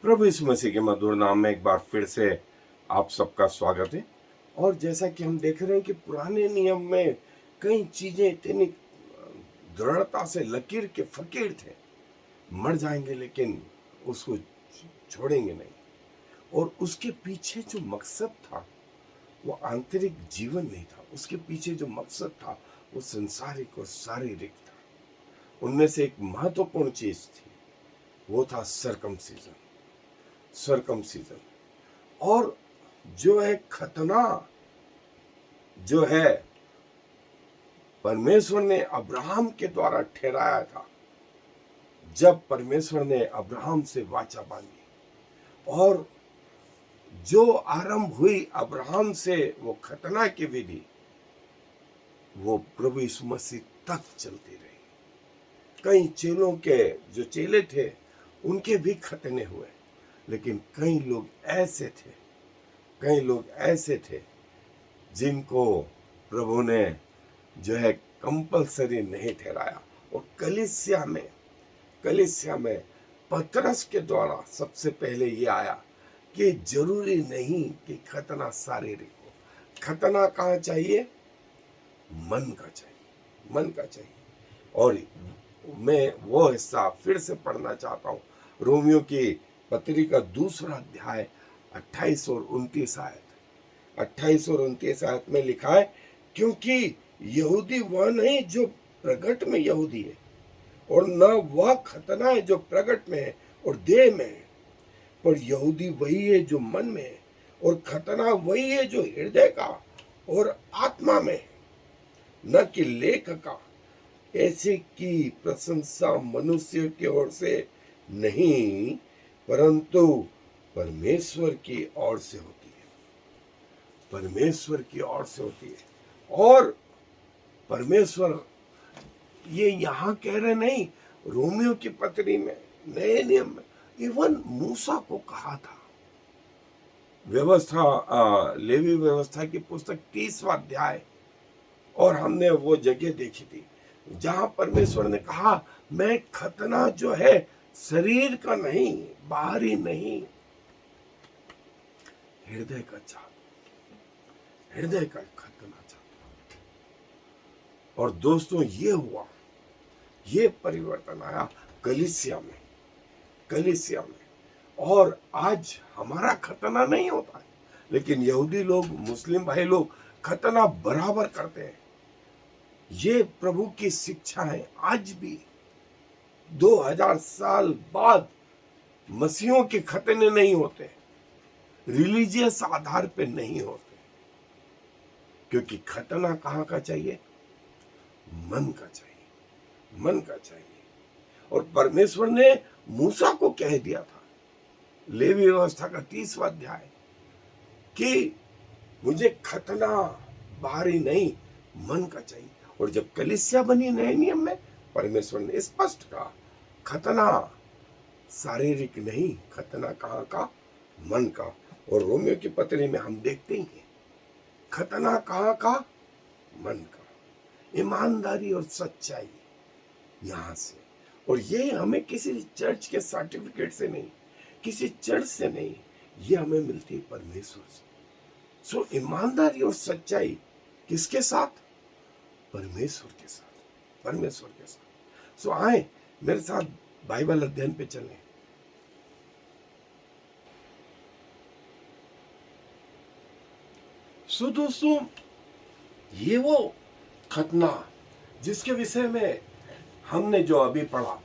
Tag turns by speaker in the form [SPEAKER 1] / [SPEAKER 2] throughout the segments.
[SPEAKER 1] प्रभु यीशु मसीह के मधुर नाम में एक बार फिर से आप सबका स्वागत है। और जैसा कि हम देख रहे हैं कि पुराने नियम में कई चीजें इतनी दृढ़ता से लकीर के फकीर थे, मर जाएंगे लेकिन उसको छोड़ेंगे नहीं। और उसके पीछे जो मकसद था वो आंतरिक जीवन नहीं था, उसके पीछे जो मकसद था वो संसारिक और शारीरिक था। उनमें से एक महत्वपूर्ण चीज थी, वो था सरकमसीजन। और जो है खतना, जो है परमेश्वर ने अब्राहम के द्वारा ठहराया था। जब परमेश्वर ने अब्राहम से वाचा बांधी और जो आरंभ हुई अब्राहम से वो खतना की विधि, वो प्रभु यीशु मसीह तक चलती रही। कई चेलों के जो चेले थे उनके भी खतने हुए, लेकिन कई लोग ऐसे थे जिनको प्रभु ने जो है कंपलसरी नहीं ठहराया। और कलीसिया में पतरस के द्वारा सबसे पहले ये आया कि जरूरी नहीं कि खतना शारीरिक हो। खतना कहाँ चाहिए? मन का चाहिए। और मैं वो हिस्सा फिर से पढ़ना चाहता हूँ, रोमियो की पत्री का 2 अध्याय 28 और 29 आयत में लिखा है, क्योंकि यहूदी वह नहीं जो प्रगट में यहूदी है, और न वह खतना है जो प्रगट में है और देह में है, पर यहूदी वही है जो मन में है, और खतना वही है जो हृदय का और आत्मा में है, न कि लेख का। ऐसे की प्रशंसा मनुष्य की ओर से नहीं, परंतु परमेश्वर की ओर से होती है। और परमेश्वर ये यहाँ कह रहे नहीं, रोमियो की पत्री में, नए नियम में, इवन मूसा को कहा था। लेवी व्यवस्था की पुस्तक 30वां अध्याय, और हमने वो जगह देखी थी जहां परमेश्वर ने कहा, मैं खतना जो है शरीर का नहीं, बाहरी नहीं, हृदय का खतना चाहता। और दोस्तों ये हुआ, ये परिवर्तन आया कलीसिया में। और आज हमारा खतना नहीं होता है, लेकिन यहूदी लोग, मुस्लिम भाई लोग खतना बराबर करते हैं। ये प्रभु की शिक्षा है। आज भी 2000 साल बाद मसीहों के खतने नहीं होते, रिलीजियस आधार पे नहीं होते, क्योंकि खतना कहाँ का चाहिए? मन का चाहिए। और परमेश्वर ने मूसा को कह दिया था, लेवी व्यवस्था का 30वां अध्याय, कि मुझे खतना बाहरी नहीं, मन का चाहिए। और जब कलीसिया बनी नए नियम में, परमेश्वर ने स्पष्ट कहा, खतना शारीरिक नहीं, खतना कहाँ का? मन का। और रोमियो की पत्री में हम देखते ही हैं, खतना कहाँ का? मन का। ईमानदारी और सच्चाई यहां से। और ये हमें किसी चर्च के सर्टिफिकेट से नहीं, किसी चर्च से नहीं, ये हमें मिलती है परमेश्वर से। सो ईमानदारी और सच्चाई किसके साथ? परमेश्वर के साथ। सो आए मेरे साथ बाइबल अध्ययन पे चलें। सो दोस्तों, ये वो खतना जिसके विषय में हमने जो अभी पढ़ा,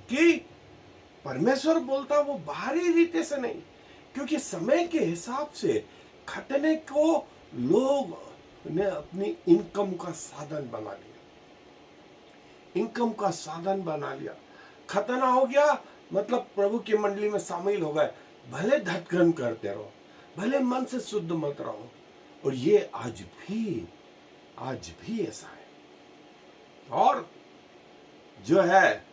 [SPEAKER 1] कि परमेश्वर बोलता वो बाहरी रीति से नहीं, क्योंकि समय के हिसाब से खतने को लोग ने अपनी इनकम का साधन बना लिया। खतना हो गया मतलब प्रभु की मंडली में शामिल हो गए, भले धटकन करते रहो, भले मन से शुद्ध मत रहो। और ये आज भी ऐसा है। और जो है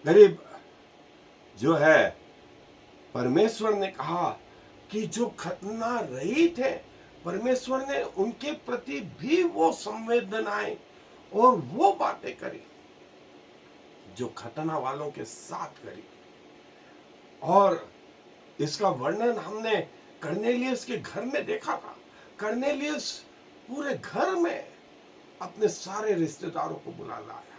[SPEAKER 1] गरीब, जो है परमेश्वर ने कहा कि जो खतना रहित है, परमेश्वर ने उनके प्रति भी वो संवेदनाएं और वो बातें करी जो खतना वालों के साथ करी। और इसका वर्णन हमने कर्नेलियस के घर में देखा था। कर्नेलियस पूरे घर में अपने सारे रिश्तेदारों को बुला लाया,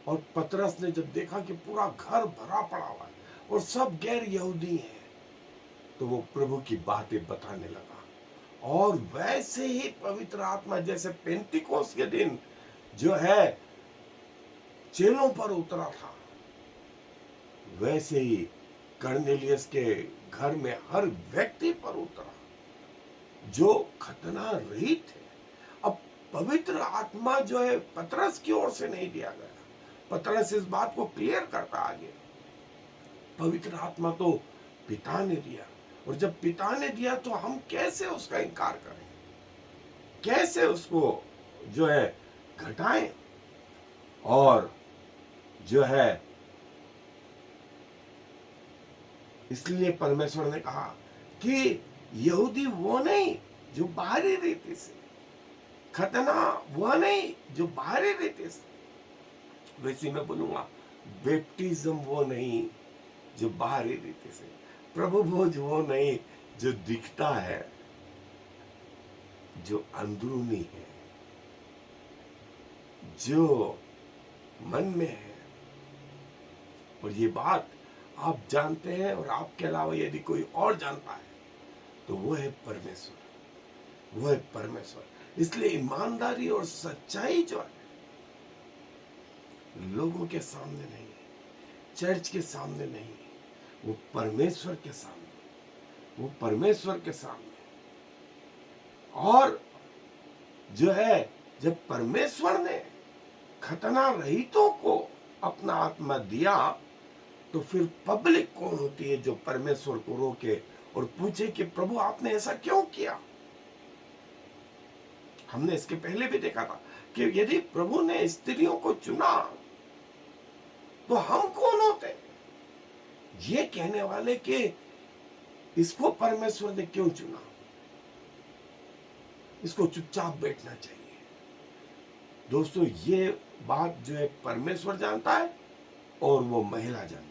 [SPEAKER 1] और पतरस ने जब देखा कि पूरा घर भरा पड़ा हुआ है और सब गैर यहूदी हैं, तो वो प्रभु की बातें बताने लगा। और वैसे ही पवित्र आत्मा जैसे पेंतिकोस के दिन जो है चेलों पर उतरा था, वैसे ही कर्नेलियस के घर में हर व्यक्ति पर उतरा जो खतना रहित थे। अब पवित्र आत्मा जो है पतरस की ओर से नहीं दिया गया। पतरस इस बात को क्लियर करता आगे, पवित्र आत्मा तो पिता ने दिया, और जब पिता ने दिया तो हम कैसे उसका इनकार करें, कैसे उसको जो है घटाएं। और जो है इसलिए परमेश्वर ने कहा कि यहूदी वो नहीं जो बाहरी रीति से, खतना वो नहीं जो बाहरी रीति से, वैसे मैं बोलूंगा बैप्टिज्म वो नहीं जो बाहरी रीति से, प्रभु भोज वो नहीं जो दिखता है, जो अंदरूनी है, जो मन में है। और ये बात आप जानते हैं, और आपके अलावा यदि कोई और जानता है तो वो है परमेश्वर, वो है परमेश्वर। इसलिए ईमानदारी और सच्चाई जो है लोगों के सामने नहीं, चर्च के सामने नहीं, वो परमेश्वर के सामने, वो परमेश्वर के सामने। और जो है जब परमेश्वर ने खतना रहितों को अपना आत्मा दिया, तो फिर पब्लिक कौन होती है जो परमेश्वर को रोके और पूछे कि प्रभु आपने ऐसा क्यों किया। हमने इसके पहले भी देखा था कि यदि प्रभु ने स्त्रियों को चुना तो हम कौन होते ये कहने वाले कि इसको परमेश्वर ने क्यों चुना, इसको चुपचाप बैठना चाहिए। दोस्तों, ये बात जो है परमेश्वर जानता है और वो महिला जानती है।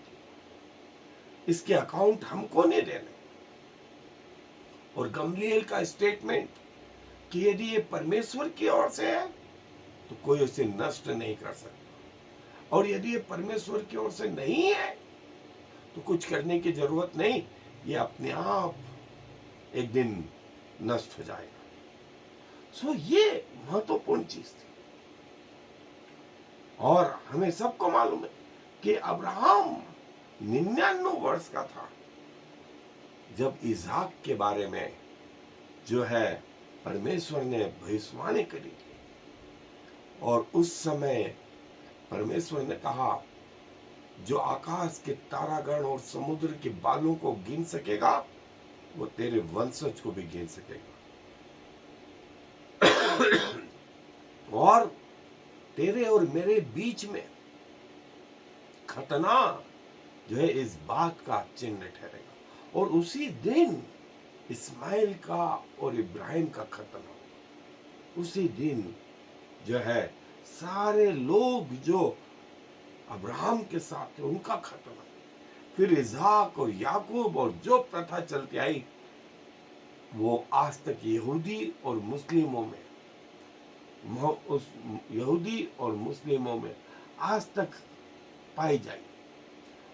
[SPEAKER 1] इसके अकाउंट हमको नहीं देने। और गमलीएल का स्टेटमेंट कि यदि ये परमेश्वर की ओर से है तो कोई उसे नष्ट नहीं कर सकता, और यदि ये परमेश्वर की ओर से नहीं है तो कुछ करने की जरूरत नहीं, ये अपने आप एक दिन नष्ट हो जाएगा। सो ये महत्वपूर्ण चीज थी। और हमें सबको मालूम है कि अब्राहम 99 वर्ष का था जब इसहाक के बारे में जो है परमेश्वर ने भविष्यवाणी करी थी। और उस समय परमेश्वर ने कहा, जो आकाश के तारागण और समुद्र के बालों को गिन सकेगा वो तेरे वंशज को भी गिन सकेगा। और तेरे और मेरे बीच में खतना जो है इस बात का चिन्ह ठहरेगा। और उसी दिन इस्माइल का और इब्राहिम का खतना होगा। उसी दिन जो है सारे लोग जो अब्राहम के साथ थे उनका खतना, फिर इसहाक और याकूब, और जो प्रथा चलती आई वो आज तक यहूदी और मुस्लिमों में, उस यहूदी और मुस्लिमों में आज तक पाई जाए।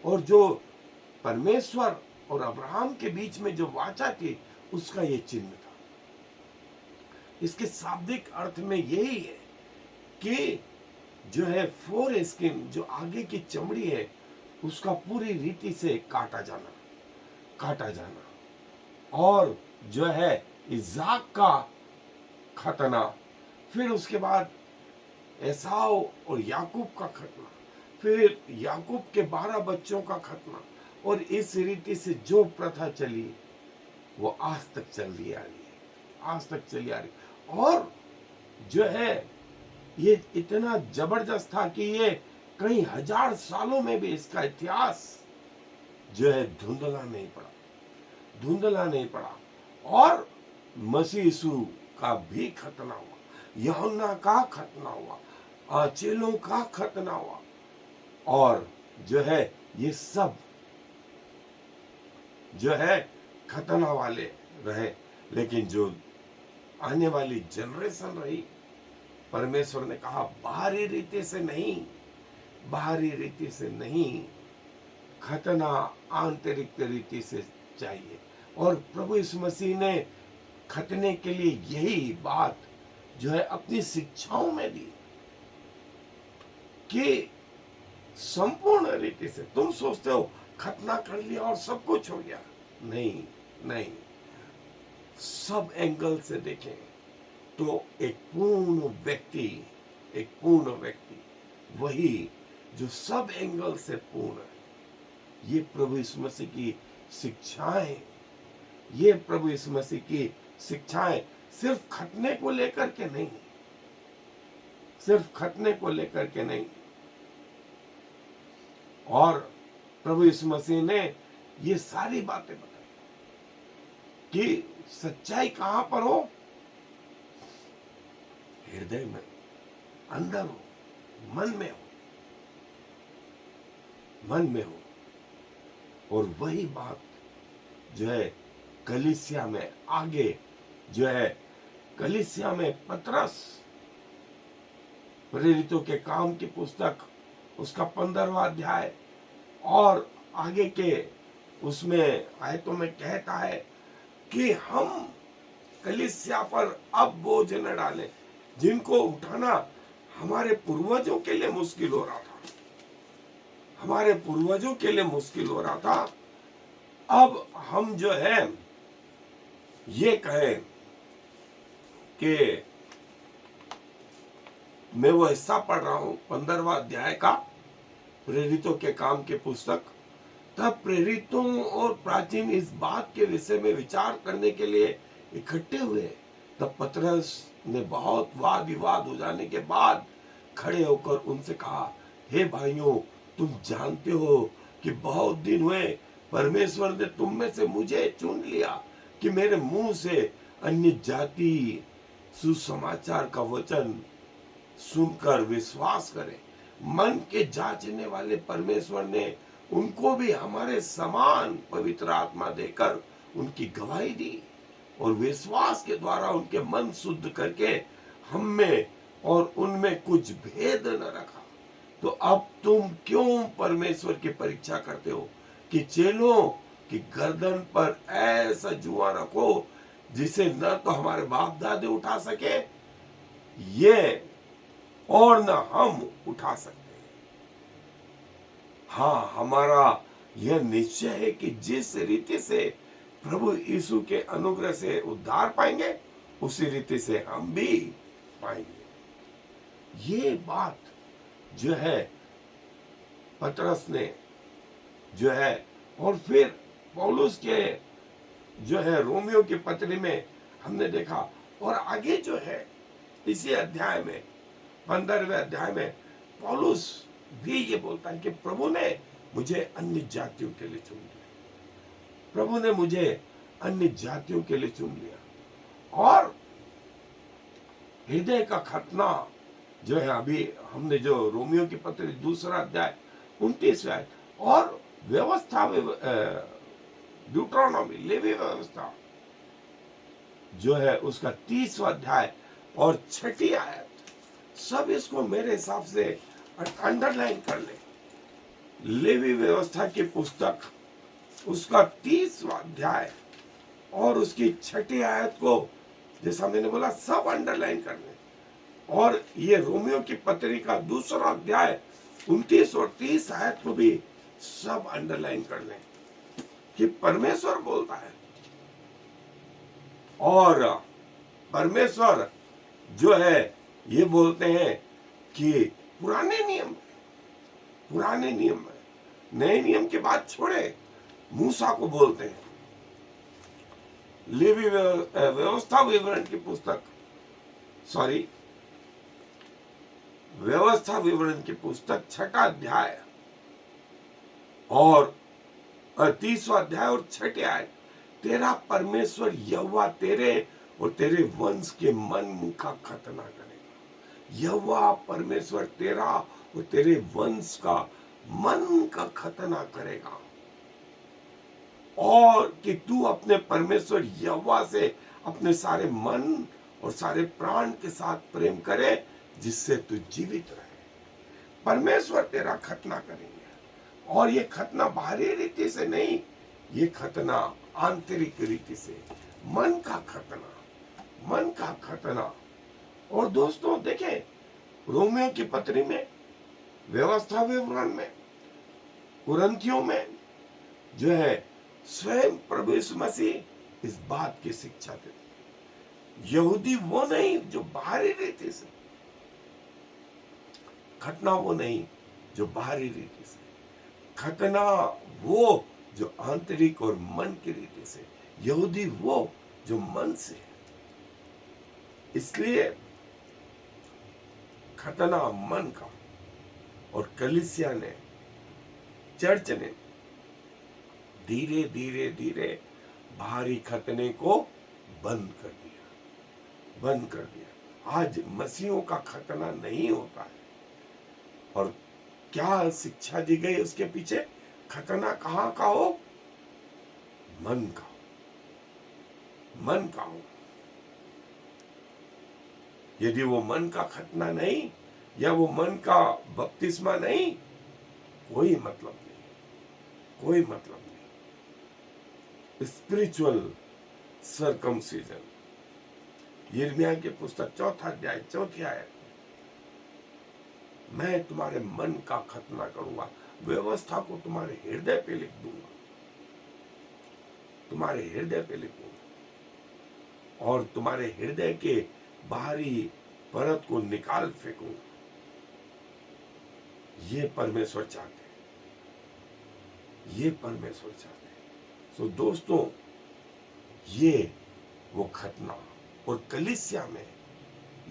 [SPEAKER 1] और जो परमेश्वर और अब्राहम के बीच में जो वाचा थी उसका ये चिन्ह था। इसके शाब्दिक अर्थ में यही है कि जो है फोर स्किन, जो आगे की चमड़ी है, उसका पूरी रीति से काटा जाना। और जो है इसहाक का खतना, फिर उसके बाद एसाव और याकूब का खतना, फिर याकूब के 12 बच्चों का खतना। और इस रीति से जो प्रथा चली वो आज तक चली आ रही है। और जो है ये इतना जबरदस्त था कि ये कई हजार सालों में भी इसका इतिहास जो है धुंधला नहीं पड़ा। और मसीह यीशु का भी खतना हुआ, यूहन्ना का खतना हुआ, चेलों का खतना हुआ। और जो है ये सब जो है खतना वाले रहे, लेकिन जो आने वाली जनरेशन रही, परमेश्वर ने कहा बाहरी रीति से नहीं, बाहरी रीति से नहीं, खतना आंतरिक रीति से चाहिए। और प्रभु यीशु मसीह ने खतने के लिए यही बात जो है अपनी शिक्षाओं में दी कि संपूर्ण रीति से। तुम सोचते हो खतना कर लिया और सब कुछ हो गया, नहीं नहीं, सब एंगल से देखें तो एक पूर्ण व्यक्ति वही जो सब एंगल से पूर्ण है। ये प्रभु यीशु मसीह की शिक्षाएं, ये प्रभु यीशु मसीह की शिक्षाएं सिर्फ खतने को लेकर के नहीं, सिर्फ खतने को लेकर के नहीं। और प्रभु यीशु मसीह ने ये सारी बातें बताई कि सच्चाई कहां पर हो, हृदय में, अंदर हो, मन में हो, मन में हो। और वही बात जो है कलीसिया में आगे जो है, कलीसिया में पतरस प्रेरितों के काम की पुस्तक उसका 15वां अध्याय और आगे के उसमें आयतों में कहता है कि हम कलीसिया पर अब बोझ न डालें जिनको उठाना हमारे पूर्वजों के लिए मुश्किल हो रहा था, हमारे पूर्वजों के लिए मुश्किल हो रहा था। अब हम जो है ये कहें कि मैं वो हिस्सा पढ़ रहा हूं 15वां अध्याय का प्रेरितों के काम के पुस्तक। तब प्रेरितों और प्राचीन इस बात के विषय में विचार करने के लिए इकट्ठे हुए। तब पतरस ने बहुत वाद विवाद हो जाने के बाद खड़े होकर उनसे कहा, हे भाइयों, तुम जानते हो कि बहुत दिन हुए परमेश्वर ने तुम में से मुझे चुन लिया कि मेरे मुंह से अन्य जाति सुसमाचार का वचन सुनकर विश्वास करें। मन के जांचने वाले परमेश्वर ने उनको भी हमारे समान पवित्र आत्मा देकर उनकी गवाही दी और विश्वास के द्वारा उनके मन शुद्ध करके हम में और उनमें कुछ भेद न रखा। तो अब तुम क्यों परमेश्वर की परीक्षा करते हो कि चेलों की गर्दन पर ऐसा जुआ रखो जिसे न तो हमारे बाप दादे उठा सके ये और न हम उठा सकते। हाँ, हमारा यह निश्चय है कि जिस रीति से प्रभु यीशु के अनुग्रह से उद्धार पाएंगे उसी रीति से हम भी पाएंगे। ये बात जो है पतरस ने जो है, और फिर पौलुस के जो है रोमियो की पत्री में हमने देखा, और आगे जो है इसी अध्याय में 15वें अध्याय में पौलुस भी ये बोलता है कि प्रभु ने मुझे अन्य जातियों के लिए चुन लिया, प्रभु ने मुझे अन्य जातियों के लिए चुन लिया। और हृदय का खतना जो है, अभी हमने जो रोमियो की पत्री 2 अध्याय 29 आयत, और व्यवस्था ड्यूट्रोनॉमी लेवी व्यवस्था जो है उसका 30वां अध्याय और 6ठी आयत, सब इसको मेरे हिसाब से अंडरलाइन कर ले। लेवी व्यवस्था की पुस्तक उसका 30वां अध्याय और उसकी 6ठी आयत को जैसा मैंने बोला सब अंडरलाइन कर ले, और ये रोमियो की पत्री का 2 अध्याय 29 और 30 आयत को भी सब अंडरलाइन कर लें कि परमेश्वर बोलता है। और परमेश्वर जो है ये बोलते हैं कि पुराने नियम में, नए नियम के बाद छोड़े, मूसा को बोलते हैं। लेवी व्यवस्था विवरण की पुस्तक, व्यवस्था विवरण की पुस्तक 6ठा अध्याय और 30वां अध्याय और 6ठे आयत, तेरा परमेश्वर यहोवा तेरे और तेरे वंश के मन का खतना करेगा। यहोवा परमेश्वर तेरा और तेरे वंश का मन का खतना करेगा और कि तू अपने परमेश्वर यहोवा से अपने सारे मन और सारे प्राण के साथ प्रेम करे, जिससे तू जीवित रहे। परमेश्वर तेरा खतना करेंगे, और ये खतना बाहरी रीति से नहीं, ये खतना आंतरिक रीति से, मन का खतना, मन का खतना। और दोस्तों देखें, रोमियो की पत्री में, व्यवस्था विवरण में, कुरिन्थियों में जो है स्वयं प्रभु यीशु मसीह इस बात की शिक्षा देते हैं। यहूदी वो नहीं जो बाहरी रीति से, खतना वो नहीं जो बाहरी रीति से, खतना वो जो आंतरिक और मन की रीति से, यहूदी वो जो मन से है। इसलिए खतना मन का, और कलीसिया ने, चर्च ने धीरे धीरे धीरे बाहरी खतने को बंद कर दिया, बंद कर दिया। आज मसीहों का खतना नहीं होता है। और क्या शिक्षा दी गई उसके पीछे? खतना कहां का हो? मन का, मन का हो। यदि वो मन का खतना नहीं, या वो मन का बपतिस्मा नहीं, कोई मतलब नहीं, कोई मतलब नहीं। स्पिरिचुअल सर्कमसीजन, यिर्मयाह की पुस्तक 4 अध्याय 4 आयत, मैं तुम्हारे मन का खतना करूंगा, व्यवस्था को तुम्हारे हृदय पे लिख दूंगा, तुम्हारे हृदय पे लिख दूंगा, और तुम्हारे हृदय के बाहरी परत को निकाल फेंकूंगा। ये परमेश्वर चाहते हैं, ये परमेश्वर चाहते हैं। सो दोस्तों, ये वो खतना, और कलीसिया में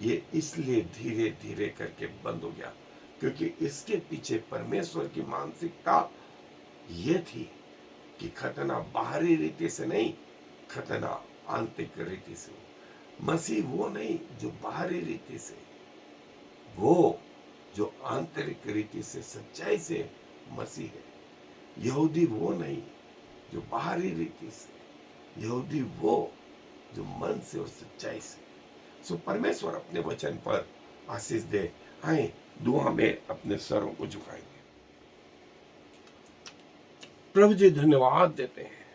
[SPEAKER 1] ये इसलिए धीरे धीरे करके बंद हो गया, क्योंकि इसके पीछे परमेश्वर की मानसिकता ये थी कि खतना बाहरी रीति से नहीं, खतना आंतरिक रीति से। मसीह वो नहीं जो बाहरी रीति से, वो जो आंतरिक रीति से, सच्चाई से मसीह है। यहूदी वो नहीं जो बाहरी रीति से, यहूदी वो जो मन से और सच्चाई से। सो परमेश्वर अपने वचन पर आशीष दे। आए दुआ में अपने सरों को झुकाएंगे। प्रभु जी, धन्यवाद देते हैं,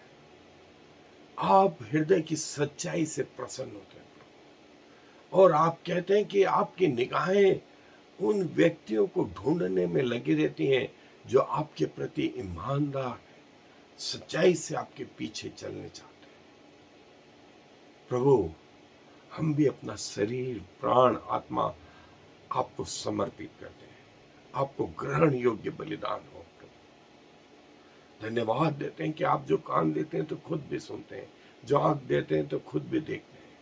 [SPEAKER 1] आप हृदय की सच्चाई से प्रसन्न होते हैं, और आप कहते हैं कि आपकी निगाहें उन व्यक्तियों को ढूंढने में लगी रहती हैं जो आपके प्रति ईमानदार है, सच्चाई से आपके पीछे चलने चाहते हैं। प्रभु, हम भी अपना शरीर, प्राण, आत्मा आपको समर्पित करते हैं, आपको ग्रहण योग्य बलिदान हो। धन्यवाद देते हैं कि आप जो कान देते हैं तो खुद भी सुनते हैं, जो आंख देते हैं तो खुद भी देखते हैं।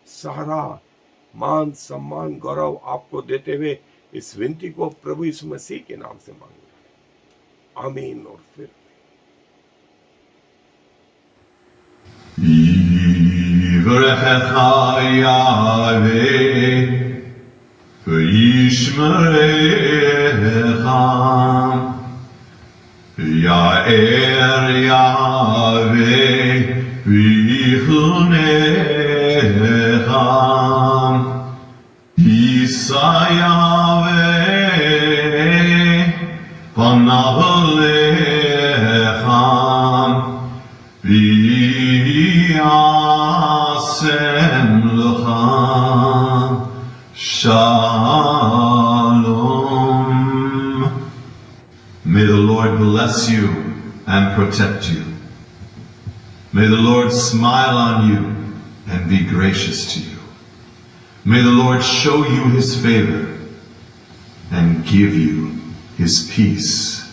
[SPEAKER 1] सारा मान, सम्मान, गौरव आपको देते हुए इस विनती को प्रभु यीशु मसीह के नाम से मांगता है। आमीन। और फिर
[SPEAKER 2] Ya'er Yahweh v'yichunecha Yisa Yahweh panav lecha v'yasem lecha Shalom. May the Lord bless you and protect you. May the Lord smile on you and be gracious to you. May the Lord show you his favor and give you his peace.